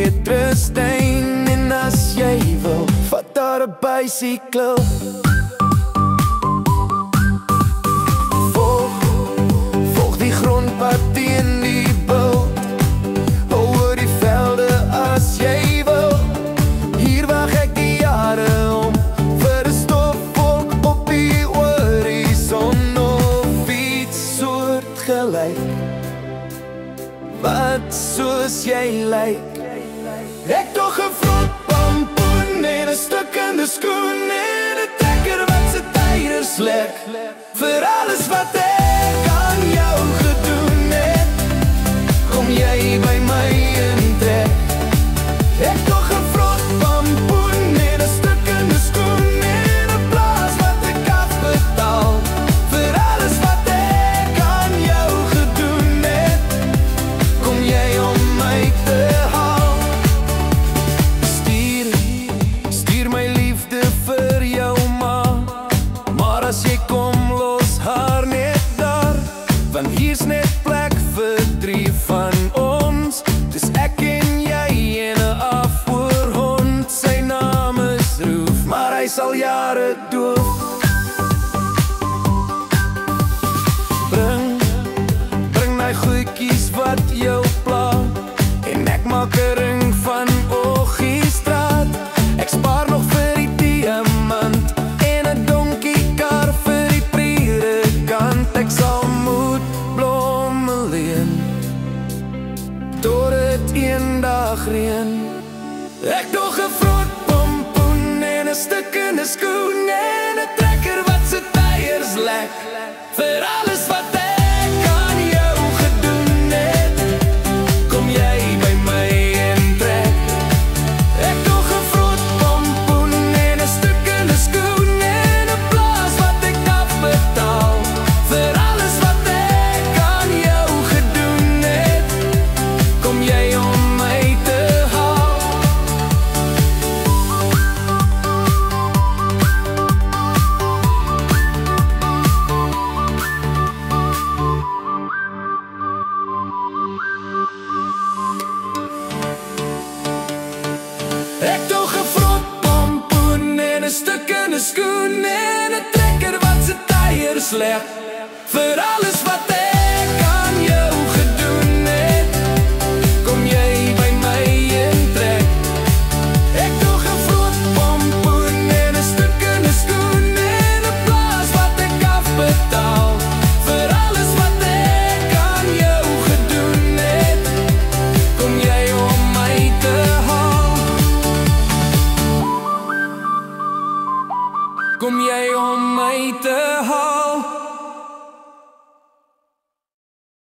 Petrusstein. En as jy wil, vat daar 'n bicycle. Volg die grondpad teen die bult. Oor die velde as jy wil. Hier wag ek die jare om vir 'n stofwolk op die horison of iets soortgelyk wat soos jy lyk. Ek tog 'n vrot pampoen en 'n stukkende skoen en 'n trekker wat se tyres lek. Vir alles wat ek aan jou gedoen het, kom jy by my intrek. Ek tog 'n vrot pampoen en 'n stukkende skoen en 'n plaas wat ek afbetaal. Vir alles wat ek aan jou gedoen het, kom jy om my te haal. Stuur my liefde vir jou ma, maar as jy kom los haar net daar, want hier's net plek vir 3 van ons. Dis ek en jy en 'n afvoerhond, sy naam is Roef, maar hy sal jare doof. Bring my goedjies wat jou pla, en ek maak 'n ring van Oggiestraat. Ek spaar nog vir die diamant en 'n donkiekar vir die predikant. Ek sal moed blomme leen tot dit eendag reën. Ek tog 'n vrot pampoen en 'n stukkende skoen en 'n trekker wat se tyres lek. Vir alles wat ek aan jou gedoen het, kom jy by my intrek. Ek tog 'n vrot pampoen en 'n stukkende skoen en 'n plaas wat ek afbetaal. Vir alles wat ek aan jou gedoen het, kom jy om my te haal. Ek tog 'n vrot pampoen en 'n stukkende skoen en 'n trekker wat se tyres lek. Vir alles wat